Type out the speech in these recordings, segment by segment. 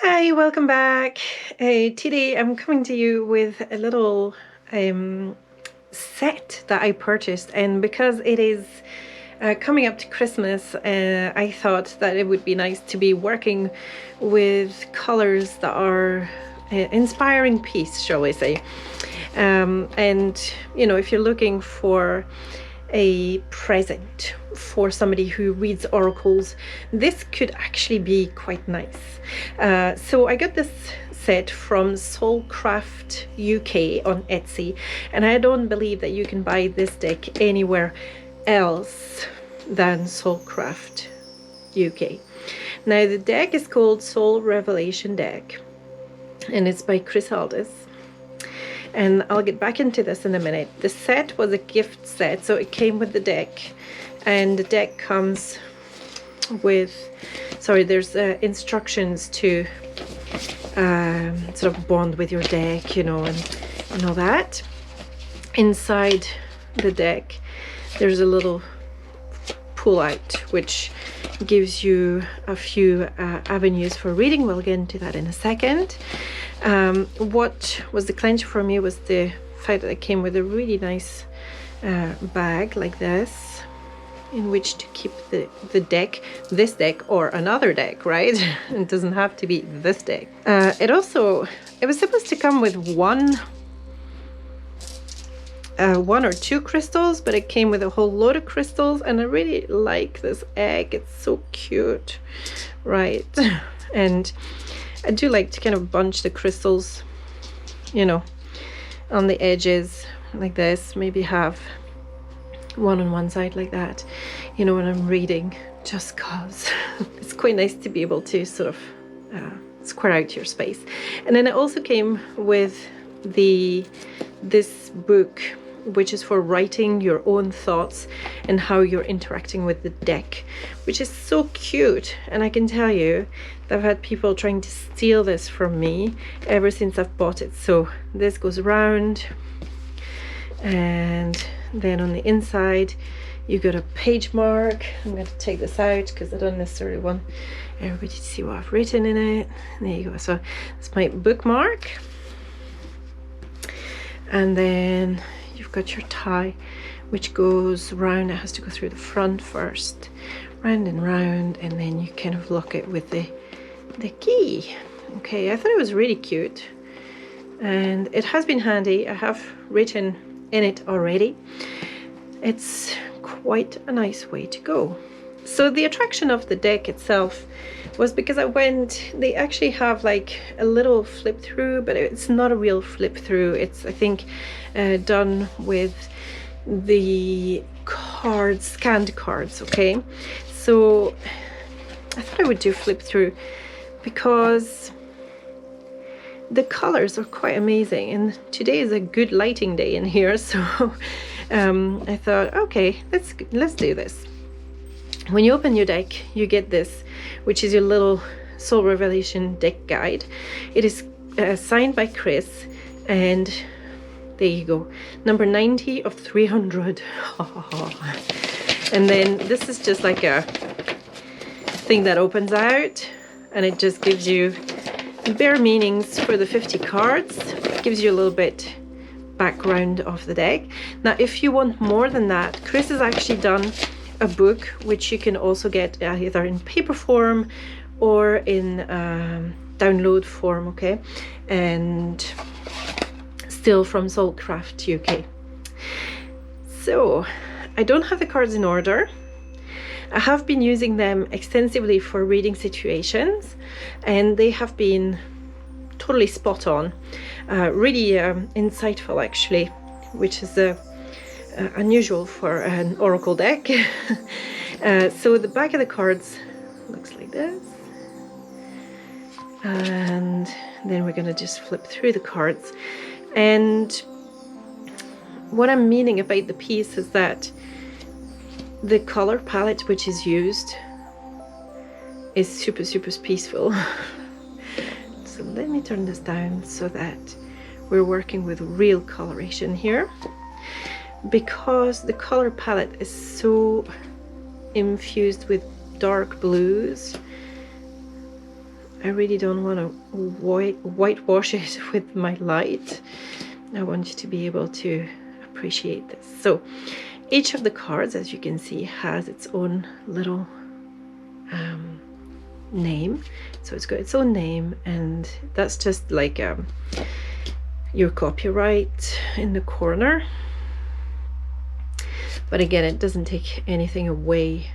Hi, welcome back. Today I'm coming to you with a little set that I purchased, and because it is coming up to Christmas, I thought that it would be nice to be working with colors that are inspiring peace, shall we say. And you know, if you're looking for a present for somebody who reads oracles, this could actually be quite nice. So I got this set from Soulcraft UK on Etsy, and I don't believe that you can buy this deck anywhere else than Soulcraft UK. Now the deck is called Soul Revelation Deck, and it's by Chris Aldous. And I'll get back into this in a minute. The set was a gift set, so it came with the deck, and the deck comes with, there's instructions to sort of bond with your deck, you know, and all that. Inside the deck, there's a little pull out, which gives you a few avenues for reading. We'll get into that in a second. What was the clincher for me was the fact that it came with a really nice bag like this, in which to keep the deck, this deck or another deck, right? It doesn't have to be this deck. It was supposed to come with one or two crystals, but it came with a whole load of crystals, and I really like this egg. It's so cute, right? And I do like to kind of bunch the crystals, you know, on the edges like this. Maybe have one on one side like that, you know, when I'm reading, just cause it's quite nice to be able to sort of square out your space. And then it also came with this book, which is for writing your own thoughts and how you're interacting with the deck, which is so cute. And I can tell you that I've had people trying to steal this from me ever since I've bought it. So this goes around, and then on the inside you got a page mark. I'm going to take this out because I don't necessarily want everybody to see what I've written in it. There you go. So it's my bookmark. And then you've got your tie, which goes round. It has to go through the front first, round and round, and then you kind of lock it with the key. Okay, I thought it was really cute, and it has been handy. I have written in it already. It's quite a nice way to go. So the attraction of the deck itself was because they actually have like a little flip through, but it's not a real flip through. It's, I think, done with the cards, scanned cards, okay? So I thought I would do flip through because the colors are quite amazing, and today is a good lighting day in here, so I thought, okay, let's do this. When you open your deck, you get this, which is your little Soul Revelation deck guide. It is signed by Chris, and there you go, number 90 of 300. And then this is just like a thing that opens out, and it just gives you bare meanings for the 50 cards. It gives you a little bit background of the deck. Now, if you want more than that, Chris has actually done a book which you can also get either in paper form or in download form, okay? And still from Soulcraft UK. So I don't have the cards in order. I have been using them extensively for reading situations, and they have been totally spot on, really insightful actually, which is unusual for an oracle deck. So the back of the cards looks like this, and then we're going to just flip through the cards. And what I'm meaning about the piece is that the color palette which is used is super peaceful. So let me turn this down so that we're working with real coloration here, because the color palette is so infused with dark blues I really don't want to whitewash it with my light. I want you to be able to appreciate this. So each of the cards, as you can see, has its own little name. So it's got its own name, and that's just like your copyright in the corner. But again, it doesn't take anything away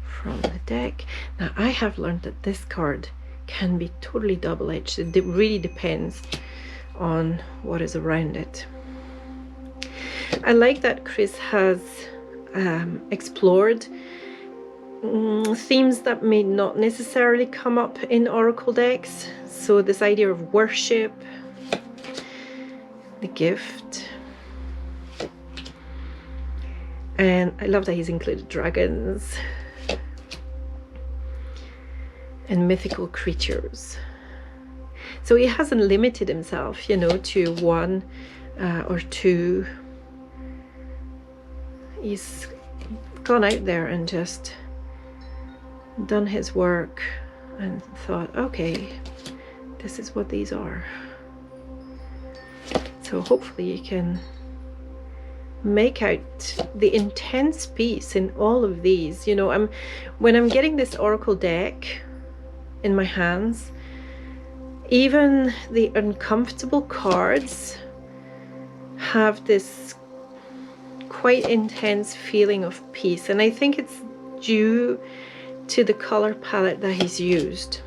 from the deck. Now, I have learned that this card can be totally double-edged. It really depends on what is around it. I like that Chris has explored themes that may not necessarily come up in oracle decks. So this idea of worship, the gift, and I love that he's included dragons and mythical creatures. So he hasn't limited himself, you know, to one or two. He's gone out there and just done his work and thought, okay, this is what these are. So hopefully you can make out the intense piece in all of these. You know, when I'm getting this oracle deck in my hands, even the uncomfortable cards have this quite intense feeling of peace, and I think it's due to the color palette that he's used.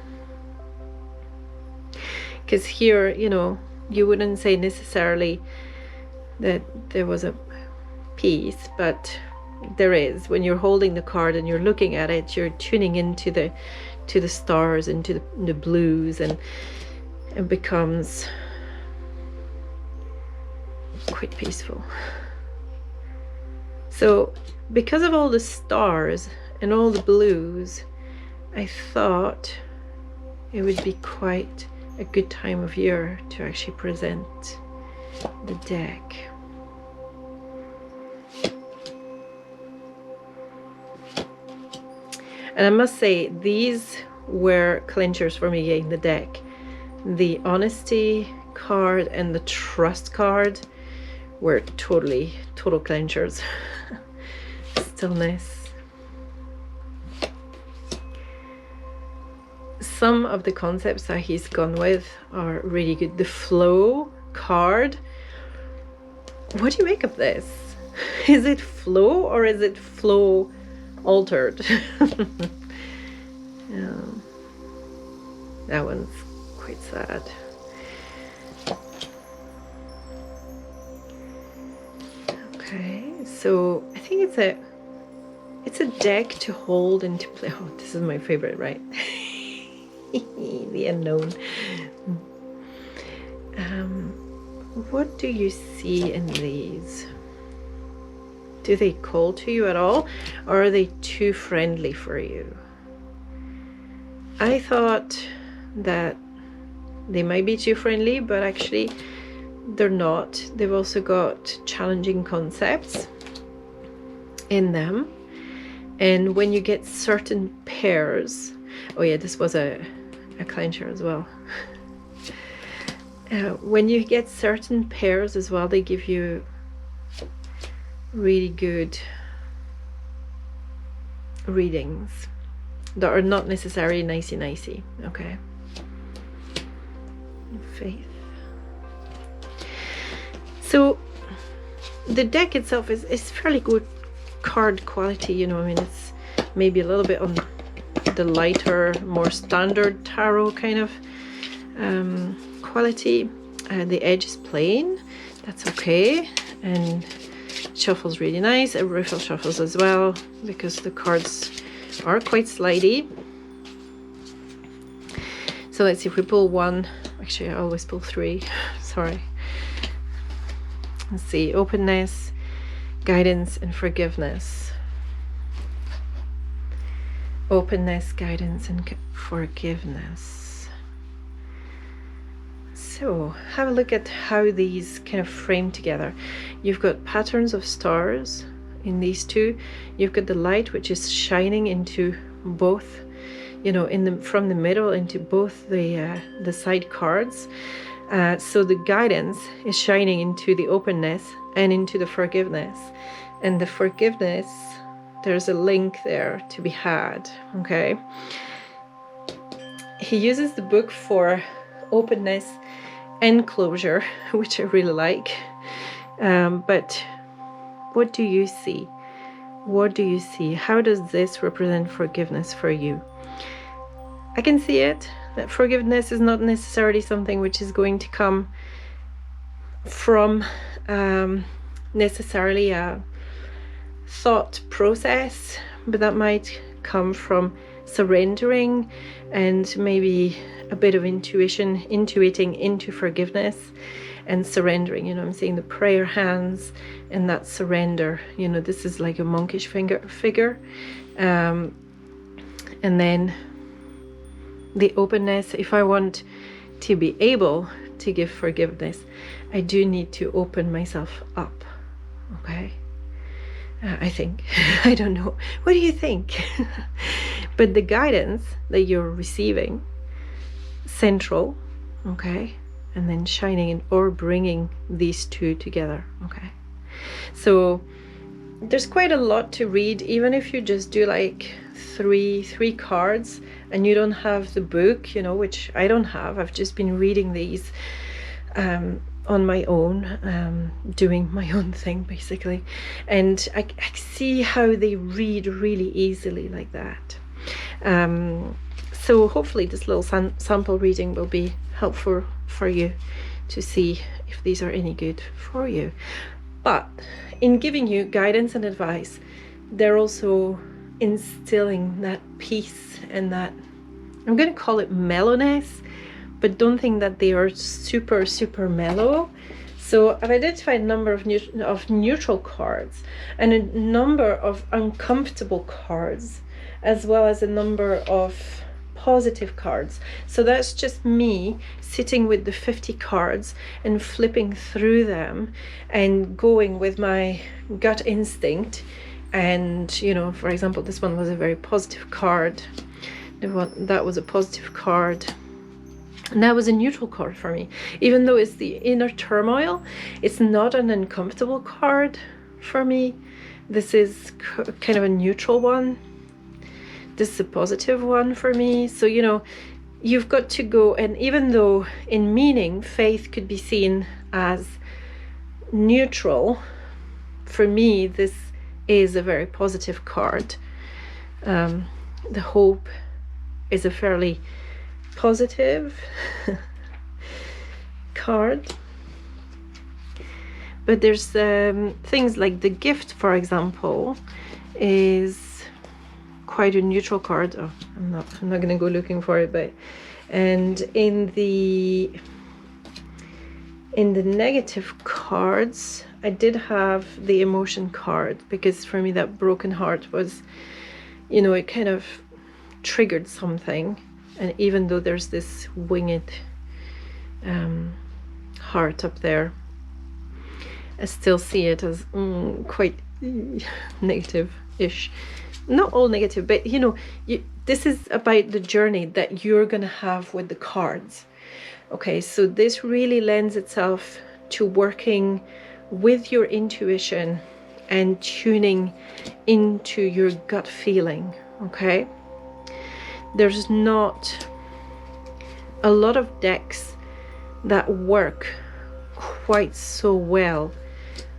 Because here, you know, you wouldn't say necessarily that there was a peace, but there is. When you're holding the card and you're looking at it, you're tuning into the stars, into the blues, and it becomes quite peaceful. So because of all the stars and all the blues, I thought it would be quite a good time of year to actually present the deck. And I must say, these were clinchers for me getting the deck. The honesty card and the trust card were total clinchers. Stillness. Some of the concepts that he's gone with are really good. The flow card. What do you make of this? Is it flow or is it flow altered? That one's quite sad. Okay, so I think it's a deck to hold and to play. Oh, this is my favorite, right? The unknown. What do you see in these? Do they call to you at all, or are they too friendly for you? I thought that they might be too friendly, but actually they're not. They've also got challenging concepts in them. And when you get certain pairs, oh yeah, this was a clincher as well. When you get certain pairs as well, they give you really good readings that are not necessarily nicey, okay? Faith. So the deck itself is fairly good card quality, you know. I mean, it's maybe a little bit on the lighter, more standard tarot kind of quality. The edge is plain, that's okay, and it shuffles really nice. It riffle shuffles as well because the cards are quite slidey. So let's see if we pull one. Actually, I always pull three. Sorry. Let's see. Openness, guidance, and forgiveness. Openness, guidance, and forgiveness. So have a look at how these kind of frame together. You've got patterns of stars in these two. You've got the light which is shining into both. you know, from the middle into both the side cards. So the guidance is shining into the openness and into the forgiveness. And the forgiveness, there's a link there to be had, okay? He uses the book for openness and closure, which I really like. But what do you see? What do you see? How does this represent forgiveness for you? I can see it, that forgiveness is not necessarily something which is going to come from necessarily a thought process, but that might come from surrendering and maybe a bit of intuiting into forgiveness and surrendering. You know, I'm seeing the prayer hands and that surrender. You know, this is like a monkish figure. And then the openness. If I want to be able to give forgiveness, I do need to open myself up. Okay? I think. I don't know. What do you think? But the guidance that you're receiving, central, okay, and then shining in or bringing these two together, okay. So there's quite a lot to read, even if you just do like three cards and you don't have the book, you know, which I don't have. I've just been reading these on my own, doing my own thing basically, and I see how they read really easily like that. So hopefully this little sample reading will be helpful for you to see if these are any good for you. But in giving you guidance and advice, they're also instilling that peace and that, I'm going to call it mellowness, but don't think that they are super mellow. So I've identified a number of neutral cards and a number of uncomfortable cards, as well as a number of positive cards. So that's just me sitting with the 50 cards and flipping through them and going with my gut instinct. And, you know, for example, this one was a very positive card. That was a positive card. And that was a neutral card for me. Even though it's the inner turmoil, it's not an uncomfortable card for me. This is kind of a neutral one. This is a positive one for me. So, you know, you've got to go, and even though in meaning, faith could be seen as neutral, for me, this is a very positive card. The hope is a fairly positive card, but there's things like the gift, for example, is quite a neutral card. Oh, I'm not going to go looking for it, but and in the negative cards, I did have the emotion card, because for me that broken heart was, you know, it kind of triggered something. And even though there's this winged heart up there, I still see it as quite negative-ish. Not all negative, but you know, this is about the journey that you're going to have with the cards. Okay, so this really lends itself to working with your intuition and tuning into your gut feeling, okay? There's not a lot of decks that work quite so well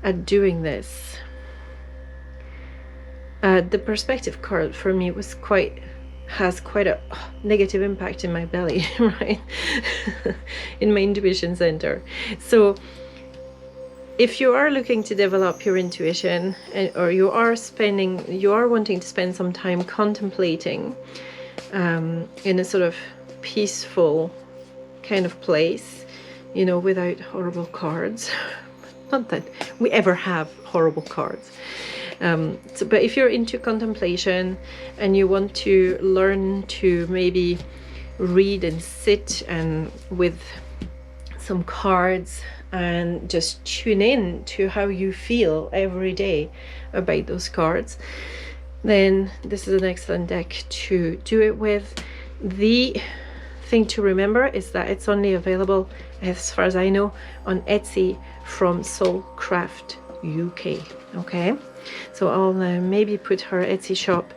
at doing this. The perspective card for me has quite a negative impact in my belly, right? In my intuition center. So if you are looking to develop your intuition, or you are wanting to spend some time contemplating in a sort of peaceful kind of place, you know, without horrible cards. Not that we ever have horrible cards. But if you're into contemplation and you want to learn to maybe read and sit and with some cards and just tune in to how you feel every day about those cards, then this is an excellent deck to do it with. The thing to remember is that it's only available, as far as I know, on Etsy from Soulcraft UK. Okay, so I'll maybe put her Etsy shop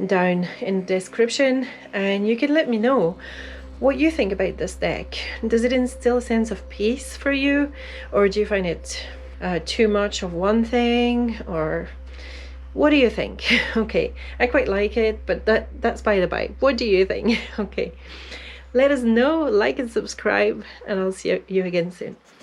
down in the description, and you can let me know what you think about this deck. Does it instill a sense of peace for you, or do you find it too much of one thing, or what do you think? Okay, I quite like it, but that's by the by. What do you think? Okay, let us know, like and subscribe, and I'll see you again soon.